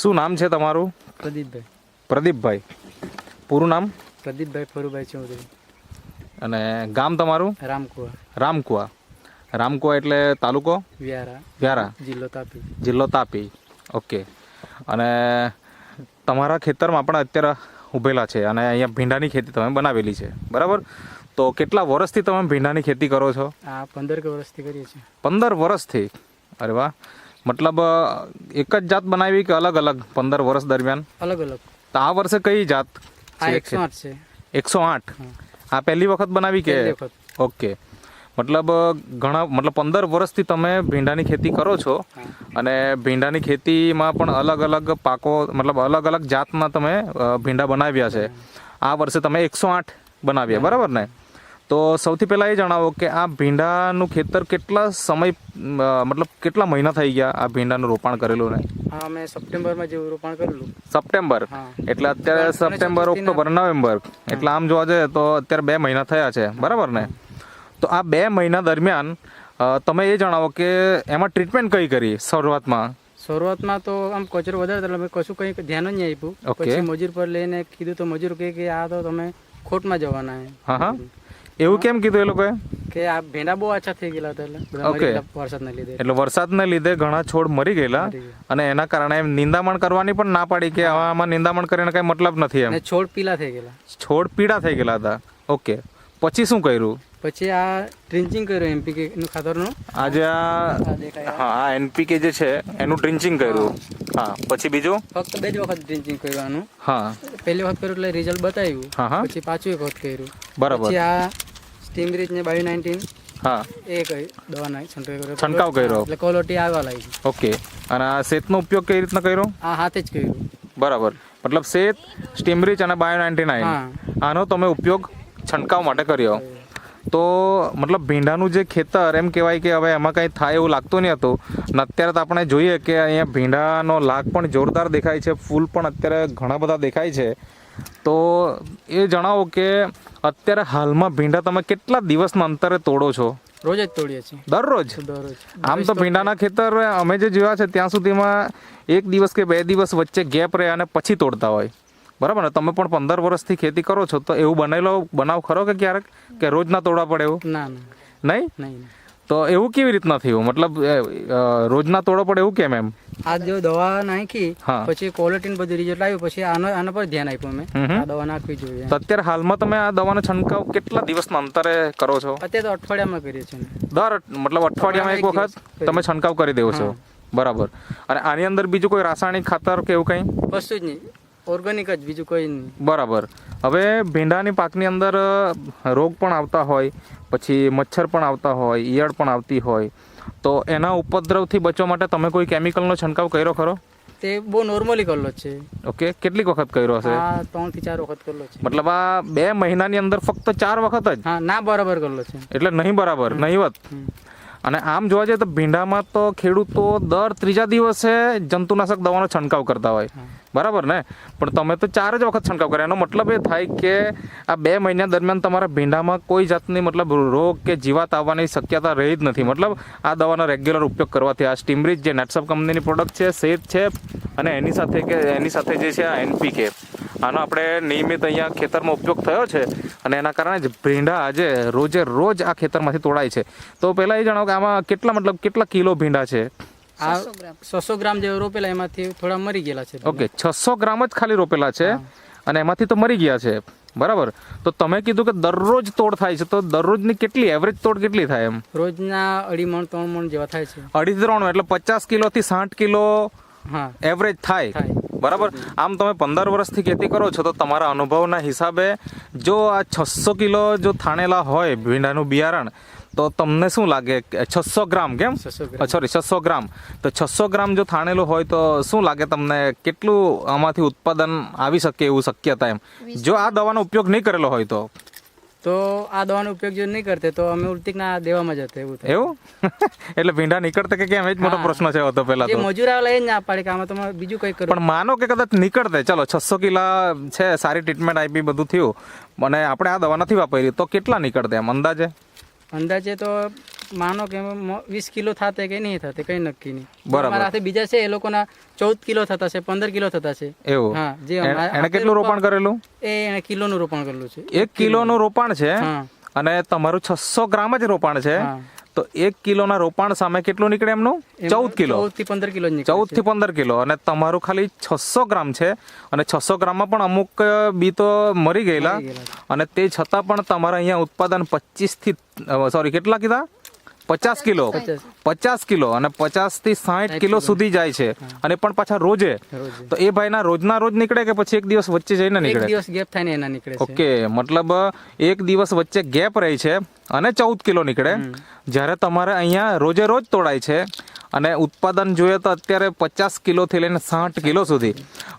શું નામ છે તમારું? પ્રદીપભાઈ. પ્રદીપભાઈ. પૂરું નામ? પ્રદીપભાઈ ફરુભાઈ ચૌધરી. અને ગામ તમારું? રામકુવા. રામકુવા. રામકુવા એટલે તાલુકો? વ્યારા. વ્યારા. જિલ્લો તાપી. જિલ્લો તાપી. ઓકે. અને તમારા ખેતરમાં પણ અત્યારે ઊભેલા છે અને અહીંયા ભીંડાની ખેતી તમે બનાવેલી છે, બરાબર? તો કેટલા વર્ષથી તમે ભીંડાની ખેતી કરો છો? આ 15 વર્ષથી કરીએ છીએ. 15 વર્ષથી? અરે વાહ. મતલબ એક જ જાત બનાવી કે અલગ અલગ 15 વર્ષ દરમિયાન? અલગ અલગ. તો આ વર્ષે કઈ જાત? આ 108 છે. 108. આ પહેલી વખત બનાવી કે? ઓકે. મતલબ 15 વર્ષથી તમે ભીંડાની ખેતી કરો છો અને ભીંડાની ખેતીમાં પણ અલગ અલગ પાકો, મતલબ અલગ અલગ જાતના તમે ભીંડા બનાવ્યા છે. આ વર્ષે તમે 108 બનાવ્યા, બરાબર ને? તો સૌથી પહેલાં એ જણાવો કે આ ભીંડાનું ખેતર કેટલા સમય, મતલબ કેટલા મહિના થઈ ગયા આ ભીંડાનું રોપાણ કરેલું ને? હા, મેં સપ્ટેમ્બરમાં જેવું રોપાણ કરેલું. સપ્ટેમ્બર એટલે અત્યારે સપ્ટેમ્બર, ઓક્ટોબર, નવેમ્બર, એટલે આમ જોવા જઈએ તો અત્યારે 2 મહિના થયા છે, બરાબર ને? તો આ 2 મહિના દરમિયાન તમે એ જણાવો કે એમાં ટ્રીટમેન્ટ કઈ કરી શરૂઆતમાં? શરૂઆતમાં તો આમ કચરો વધારે એટલે મેં કશું કંઈ ધ્યાન જ નહીં આપ્યું. પછી મજૂર પર લઈને કીધું તો મજૂર કહે કે આ તો તમે ખોટમાં જવાના. હા. એવું કેમ કીધું એ લોકોએ? કે આ ભીંડા બહુ આછા થઈ ગયેલા હતા ઓકે. વરસાદના લીધે. એટલે વરસાદના લીધે ઘણા છોડ મરી ગયેલા અને એના કારણે નિંદામણ કરવાની પણ ના પાડી કે આમાં નિંદામણ કરીને કઈ મતલબ નથી એમ. છોડ પીળા થઈ ગયેલા. છોડ પીળા થઈ ગયેલા હતા. ઓકે. પછી શું કર્યું? પછી આ ટ્રિન્ચિંગ કર્યું એનપીકે નું ખાતરનું. આજે આ એનપીકે જે છે એનું ટ્રિન્ચિંગ કર્યું. હા. પછી બીજું? ફક્ત 2 જ વખત ટ્રિન્ચિંગ કર્યું આનું. હા. પહેલી વખત કર્યું એટલે રિઝલ્ટ બતાવ્યું. પછી પાછું એક વખત કર્યું. બરાબર. પછી આ સ્ટીમરીચ ને બાયો 19. હા. એ કઈ દવાના છંટકાવ કર્યો એટલે ક્વોલિટી આવવા લાગી. ઓકે. અને આ શેતનો ઉપયોગ કઈ રીતના કર્યો? આ હાથે જ કર્યું. બરાબર. મતલબ શેત, સ્ટીમરીચ અને બાયો 99 આનો તમે ઉપયોગ છંટકાવ માટે કર્યો. તો મતલબ ભીંડાનું જે ખેતર એમ કહેવાય કે હવે એમાં કંઈ થાય એવું લાગતું નહીં હતું. અને અત્યારે તો આપણે જોઈએ કે અહીંયા ભીંડાનો લાગ પણ જોરદાર દેખાય છે, ફૂલ પણ અત્યારે ઘણા બધા દેખાય છે. તો એ જણાવો કે અત્યારે હાલમાં ભીંડા તમે કેટલા દિવસના અંતરે તોડો છો? રોજ જ તોડીએ છીએ. દરરોજ? આમ તો ભીંડાના ખેતર અમે જે જોયા છે ત્યાં સુધીમાં 1 દિવસ કે 2 દિવસ વચ્ચે ગેપ રહે અને પછી તોડતા હોય, બરાબર ને? તમે પણ 15 વર્ષથી ખેતી કરો છો તો એવું બનાવ ખરો કે ક્યારેક કે રોજ ના તોડવા પડે એવું? ના. નહીં. તો એવું કેવી રીતના થયું? મતલબ રોજના તોડવા પડે એવું કેમ એમ? આ જો દવા નાખી પછી ક્વોલિટી બધું રિઝલ્ટ આવ્યું પછી આના પર ધ્યાન આપ્યું મેં. આ દવા નાખવી જોઈએ. તો અત્યારે હાલમાં તમે આ દવાનો છંટકાવ કેટલા દિવસના અંતરે કરો છો? અત્યારે તો અઠવાડિયામાં કરીએ છીએ. મતલબ અઠવાડિયામાં એક વખત તમે છંટકાવ કરી દેવો છો, બરાબર? અને આની અંદર બીજું કોઈ રાસાયણિક ખાતર કે એવું કંઈ? કશું જ નહીં, ઓર્ગેનિક જ, બીજું કોઈ નહીં. બરાબર. હવે ભીંડાની પાકની અંદર રોગ પણ આવતા હોય, પછી મચ્છર પણ આવતા હોય, ઈયળ પણ આવતી હોય, તો એના ઉપદ્રવથી બચવા માટે તમે કોઈ કેમિકલનો છંટકાવ કર્યો ખરો? તે બહુ નોર્મલી કરેલો છે. ઓકે. કેટલીક વખત કર્યો હશે? 3 થી 4 વખત કરેલો છે. મતલબ આ 2 મહિનાની અંદર ફક્ત 4 વખત જ? હા. ના બરાબર કરેલો છે. એટલે નહીં બરાબર, નહીવત. અને આમ જોવા જઈએ તો ભીંડામાં તો ખેડૂતો દર 3જા દિવસે જંતુનાશક દવાનો છંટકાવ કરતા હોય, બરાબર ને? પણ તમે તો 4 જ વખત છંટકાવ કર્યો. એનો મતલબ એ થાય કે આ 2 મહિના દરમિયાન તમારા ભીંડામાં કોઈ જાતની મતલબ રોગ કે જીવાત આવવાની શક્યતા રહી જ નથી. મતલબ આ દવાનો રેગ્યુલર ઉપયોગ કરવાથી આ સ્ટીમરીચ જે નેટસપ કંપનીની પ્રોડક્ટ છે, શેત છે, અને એની સાથે જે છે આ એનપીકે, આનો આપણે નિયમિત અહીંયા ખેતરમાં ઉપયોગ થયો છે અને એના કારણે જ ભીંડા આજે રોજ આ ખેતરમાંથી તોડાય છે. તો પહેલાં એ જણાવો કે આમાં કેટલા કિલો ભીંડા છે? 600 ગ્રામ જેવું રોપેલા, એમાંથી થોડા મરી ગયેલા છે. ઓકે. 600 ગ્રામ જ ખાલી રોપેલા છે અને એમાંથી તો મરી ગયા છે, બરાબર? તો તમે કીધું કે દરરોજ તોડ થાય છે, તો દરરોજની કેટલી એવરેજ તોડ કેટલી થાય એમ? રોજના 2.5 મણ 3 મણ જેવા થાય છે. 2.5-3 એટલે 50 કિલોથી 60 કિલો એવરેજ થાય, બરાબર? આમ તમે 15 વર્ષથી ખેતી કરો છો તો તમારા અનુભવના હિસાબે જો આ 600 કિલો જો થાણેલા હોય ભીંડાનું બિયારણ, તો તમને શું લાગે? 600 ગ્રામ કેમ? સોરી, 600 ગ્રામ. તો 600 ગ્રામ જો થાણેલું હોય તો શું લાગે તમને કેટલું આમાંથી ઉત્પાદન આવી શકે એવું શક્યતા એમ, જો આ દવાનો ઉપયોગ નહીં કરેલો હોય તો? તો આ દવાનો ઉપયોગ જો નહીં કરતે તો અમે ઉલટીના દેવામાં જતે. એવું? એટલે ભીંડા નીકળતે કે કેમ? એ જ મોટો પ્રશ્ન છે હતો પહેલા તો. મજૂર લઈ જ ના પાડે કે આમાં તમે બીજું કંઈ કરો. પણ માનો કે કદાચ નીકળતે, ચલો 600 કિલા છે, સારી ટ્રીટમેન્ટ આપી, બધું થયું, અને આપણે આ દવા નથી વાપરી, તો કેટલા નીકળતે એમ અંદાજે? અંદાજે તો માનો કે 20 કિલો થાતે કે નહીં થાતે કઈ નક્કી નહીં. બરાબર. અમારા હાથે બીજા છે એ લોકોના 14 કિલો થતા છે, 15 કિલો થતા છે. એવું હા, જે એને કેટલું રોપાણ કરેલું? એને કિલોનું રોપાણ કરેલું છે. 1 કિલોનું રોપાણ છે હા અને તમારું 600 ગ્રામ જ રોપાણ છે. હા. તો 1 કિલોના રોપાણ સામે કેટલું નીકળે એમનું? 14 કિલો. 14 થી 15 કિલો જ નીકળે 14 થી 15 કિલો અને તમારું ખાલી 600 ગ્રામ છે અને 600 ગ્રામમાં પણ અમુક બી તો મરી ગયેલા અને તે છતાં પણ તમારે અહીંયા ઉત્પાદન 25 થી કેટલા કીધા? 50 કિલો. 50 કિલો અને 50 થી 60 કિલો સુધી જાય છે અને પણ પાછા રોજે. રોજ. તો એ ભાઈના રોજના રોજ નીકળે કે પછી એક દિવસ વચ્ચે જઈને એક નીકળે? દિવસ ગેપ થાય ને એના નીકળે છે. ઓકે, મતલબ એક દિવસ વચ્ચે ગેપ રહી છે અને 14 કિલો નીકળે. જ્યારે તમારે અહીંયા રોજે રોજ તોડાય છે અને ઉત્પાદન જોઈએ તો અત્યારે 50 કિલોથી લઈને 60 કિલો સુધી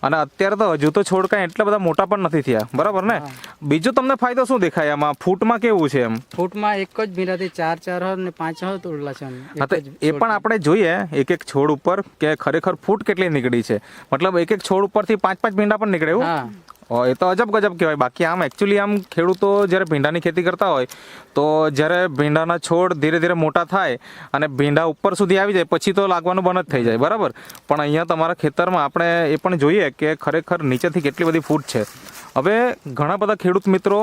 અને અત્યારે તો હજુ તો છોડ કાંઈ એટલા બધા મોટા પણ નથી થયા, બરાબર ને? બીજો તમને ફાયદો શું દેખાય આમાં? ફૂટમાં કેવું છે એમ? ફૂટમાં એક જ ભીંડાથી 4 હળ ને 5 હળ તોડલા છે અમે. હા, તો એ પણ આપણે જોઈએ એક એક છોડ ઉપર કે ખરેખર ફૂટ કેટલી નીકળી છે. મતલબ એક એક છોડ ઉપરથી 5-5 ભીંડા પણ નીકળે એવું? હા. એ તો અજબ ગજબ કહેવાય. બાકી આમ એકચ્યુઅલી આમ ખેડૂતો જ્યારે ભીંડાની ખેતી કરતા હોય તો જ્યારે ભીંડાના છોડ ધીરે ધીરે મોટા થાય અને ભીંડા ઉપર સુધી આવી જાય પછી તો લાગવાનું બંધ જ થઈ જાય, બરાબર? પણ અહીંયા તમારા ખેતરમાં આપણે એ પણ જોઈએ કે ખરેખર નીચેથી કેટલી બધી ફૂટ છે. હવે ઘણા બધા ખેડૂત મિત્રો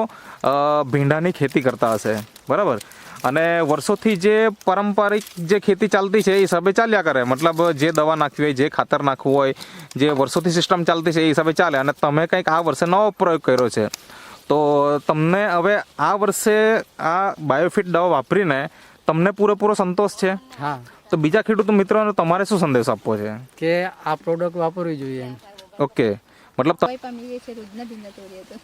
ભીંડાની ખેતી કરતા હશે, બરાબર? અને વર્ષોથી જે પારંપરિક જે ખેતી ચાલતી છે એ હિસાબે ચાલ્યા કરે. મતલબ જે દવા નાખવી હોય, જે ખાતર નાખવું હોય, જે વર્ષોથી સિસ્ટમ ચાલતી છે એ હિસાબે ચાલે. અને તમે કંઈક આ વર્ષે નવો પ્રયોગ કર્યો છે તો તમને હવે આ વર્ષે આ બાયોફિટ દવા વાપરીને તમને પૂરેપૂરો સંતોષ છે? હા. તો બીજા ખેડૂત મિત્રોને તમારે શું સંદેશ આપવો છે? કે આ પ્રોડક્ટ વાપરવી જોઈએ એમ. ઓકે, મતલબ કોઈ પામી ગઈ છે રોજના ભીંડા તોડીએ તો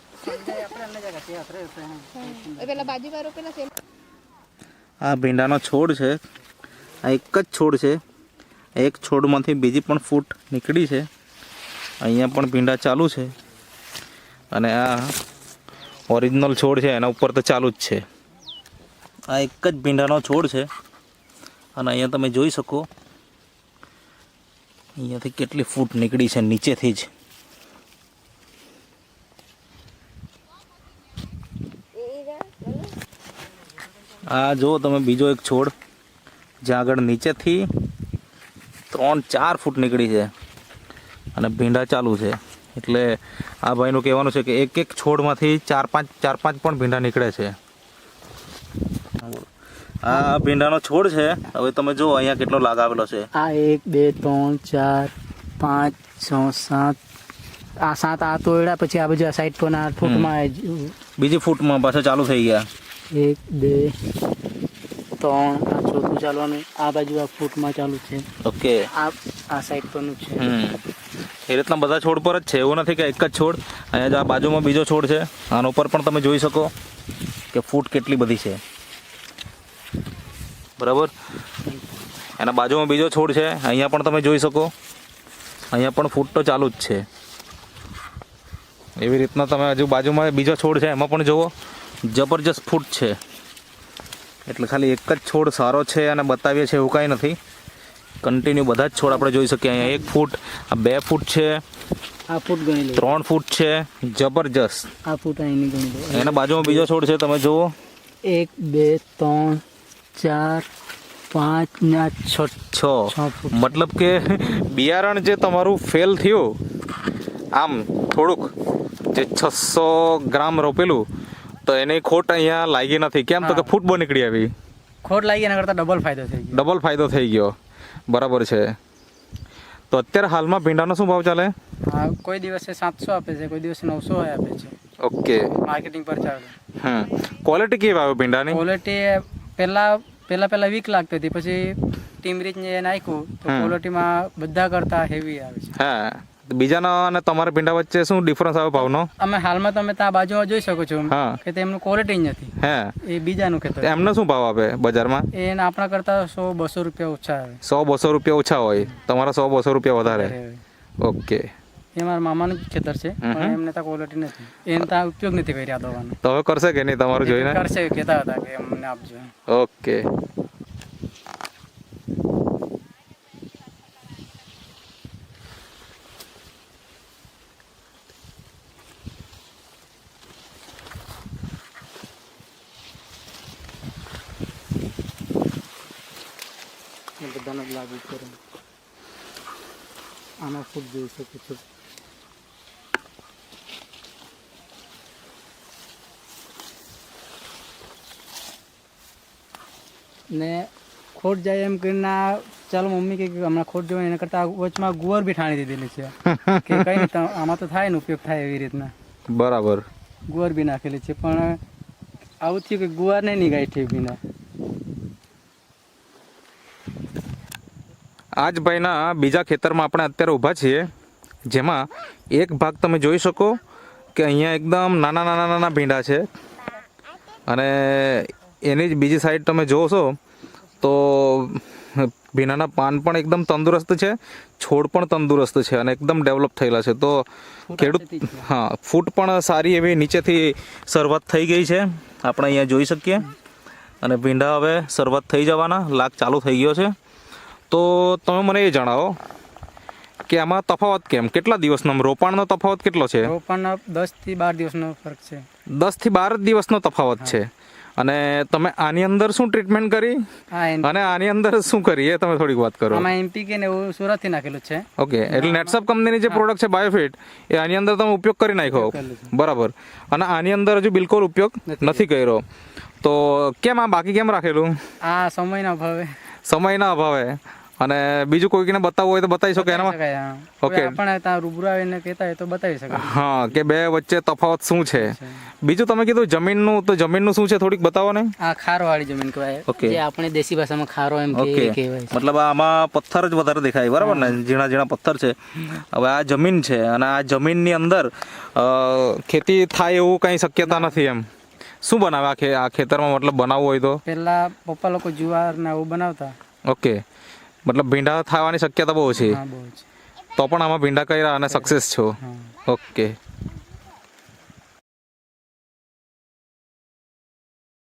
પેલા બાજુવાળો પેલા છે આ ભીંડાનો છોડ છે. આ એક જ છોડ છે. એક છોડમાંથી બીજી પણ ફૂટ નીકળી છે. અહીંયા પણ ભીંડા ચાલુ છે અને આ ઓરિજિનલ છોડ છે એના ઉપર તો ચાલુ જ છે. આ એક જ ભીંડાનો છોડ છે અને અહીંયા તમે જોઈ શકો અહીંયાથી કેટલી ફૂટ નીકળી છે નીચેથી જ. આ જો તમે બીજો એક છોડ જ્યાં આગળ નીચેથી 3-4 ફૂટ નીકળી છે અને ભીંડા ચાલુ છે. એટલે આ ભાઈનું કહેવાનું છે કે એક એક છોડમાંથી 4-5 પણ ભીંડા નીકળે છે. આ ભીંડાનો છોડ છે. હવે તમે જો અહીંયા કેટલો લાગ આવેલો છે. આ 1 2 3 4 5 6 7 આ 7 આ તોડ્યા પછી આ બાજુ આ સાઈડ પર આ ફૂટમાં બીજી ફૂટમાં પાછા ચાલુ થઈ ગયા. 1 2 3 આ ચોથું ચાલવાનું. આ બાજુ આ ફૂટમાં ચાલુ છે. ઓકે, આ સાઈડ પરનું છે. એ રીતના બધા છોડ પર જ છે. એવું નથી કે એક જ છોડ. અહીંયા જો આ બાજુમાં બીજો છોડ છે આનો ઉપર પણ તમે જોઈ શકો કે ફૂટ કેટલી બધી છે, બરાબર? એના બાજુમાં બીજો છોડ છે. અહીંયા પણ તમે જોઈ શકો અહીંયા પણ ફૂટ તો ચાલુ જ છે. એવી રીતના તમે હજુ બાજુમાં બીજો છોડ છે એમાં પણ જુઓ જબરજસ્ત ફૂટ છે. એટલે ખાલી એક જ છોડ સારો છે અને બતાવીએ છીએ એવું કાંઈ નથી. કન્ટિન્યુ બધા જ છોડ આપણે જોઈ શકીએ. અહીંયા 1 ફૂટ, આ 2 ફૂટ છે, આ ફૂટ ગણી લો. 3 ફૂટ છે. જબરજસ્ત. આ ફૂટ અહીંની ગણી લો. એના બાજુમાં બીજો છોડ છે તમે જુઓ 1 2 3 4 5 ને 6 ફૂટ. મતલબ કે બિયારણ જે તમારું ફેલ થયું આમ થોડુંક જે 600 ગ્રામ રોપેલું તો એની ખોટ અહીંયા લાગી નથી. કેમ? તો કે ફૂટ બહુ નીકળી આવી. ખોટ લાગી એના કરતાં ડબલ ફાયદો થઈ ગયો. ડબલ ફાયદો થઈ ગયો, બરાબર છે. તો અત્યારે હાલમાં ભીંડાનો શું ભાવ ચાલે? હા, કોઈ દિવસે 700 આપે છે, કોઈ દિવસે 900 આપે છે. ઓકે, માર્કેટિંગ પર ચાલે. ક્વોલિટી કેવી આવે ભીંડાની? ક્વોલિટી પહેલા વીક લાગતી હતી, પછી ટીમરીચ ને નાખ્યું તો ક્વોલિટીમાં બધા કરતા હેવી આવે છે. હા, બીજાના અને તમારા ભીંડા વચ્ચે શું ડિફરન્સ આવે ભાવનો? અમે હાલમાં તમે ત્યાં બાજુમાં જોઈ શકો છો હા. કે તેમનું ક્વોલિટી જ નથી. હે, એ બીજાનું ખેતર. એમને શું ભાવ આપે બજારમાં? એને આપણા કરતા 100-200 રૂપિયા ઓછા આવે. 100-200 રૂપિયા ઓછા હોય, તમારા 100-200 રૂપિયા વધારે. ઓકે, એ મારા મામાનું જ ખેતર છે પણ એમને ત્યાં ક્વોલિટી નથી. એને ત્યાં ઉપયોગ નથી કર્યા દવાનો. તો હવે કરશે કે નહીં તમારું જોઈને? કરશે, કહેતા હતા કે અમને આપજો. ઓકે. બધાને જ લાગુ કરે. આમાં ફૂટ જોઈ શકો છો. ને ખોટ જાય એમ કરીને ચાલો મમ્મી કે હમણાં ખોટ જવાય એના કરતા વચમાં ગુવાર બી ઠાણી દીધેલી છે કે કઈ નહીં આમાં તો થાય ને ઉપયોગ થાય એવી રીતના બરાબર. ગુવાર બી નાખેલી છે પણ આવું થયું કે ગુવાર નહીં નીકળે ઠેકીને. આ જ ભાઈના બીજા ખેતરમાં આપણે અત્યારે ઊભા છીએ, જેમાં એક ભાગ તમે જોઈ શકો કે અહીંયા એકદમ નાના નાના નાના ભીંડા છે અને એની જ બીજી સાઈડ તમે જોશો તો ભીંડાના પાન પણ એકદમ તંદુરસ્ત છે, છોડ પણ તંદુરસ્ત છે અને એકદમ ડેવલપ થયેલા છે. તો ખેડૂત ફૂટ પણ સારી એવી નીચેથી શરૂઆત થઈ ગઈ છે, આપણે અહીંયા જોઈ શકીએ. અને ભીંડા હવે શરૂઆત થઈ જવાના લાગ ચાલુ થઈ ગયો છે. તો તમે મને એ જણાવો કે આમાં તફાવત કેમ, કેટલા દિવસનો રોપાણનો તફાવત કેટલો છે? રોપણ 10 થી 12 દિવસનો ફરક છે. 10 થી 12 દિવસનો તફાવત છે. અને તમે આની અંદર શું ટ્રીટમેન્ટ કરી અને આની અંદર શું કરી એ તમે થોડીક વાત કરો. આમાં એમપીકે ને એવું સુરતથી નાખેલું છે. ઓકે, એટલે નેટસપ કંપનીની જે પ્રોડક્ટ છે બાયોફિટ એ આની અંદર તમે ઉપયોગ કરી નાખ્યો, બરાબર. અને આની અંદર હજુ બિલકુલ ઉપયોગ નથી કર્યો, તો કેમ આ બાકી કેમ રાખેલું? આ સમયના અભાવે. સમયના અભાવે. અને બીજું કોઈને બતાવવું હોય તો બતાવી શકો એનામાં? ઓકે, આપણે ત્યાં રૂબરૂ આવીને કહેતા હોય તો બતાવી શકાય. હા, કે બે વચ્ચે તફાવત શું છે. બીજું તમે કીધું જમીનનું, તો જમીનનું શું છે થોડીક બતાવો ને. આ ખારવાળી જમીન કહેવાય, જે આપણે દેશી ભાષામાં ખારો એમ કહેવાય. મતલબ આમાં પથ્થર જ વધારે દેખાય, બરાબર ને? ઝીણા ઝીણા પથ્થર છે. હવે આ જમીન છે અને આ જમીનની અંદર ખેતી થાય એવું કઈ શક્યતા નથી એમ. શું બનાવે આ ખેતરમાં, મતલબ બનાવવું હોય તો? પહેલા પપ્પા લોકો જુવાર ને એવું બનાવતા. ઓકે, મતલબ ભીંડા થવાની શક્યતા બહુ છે, હા, બહુ છે. તો પણ આમાં ભીંડા કર્યા અને સક્સેસ છો. ઓકે.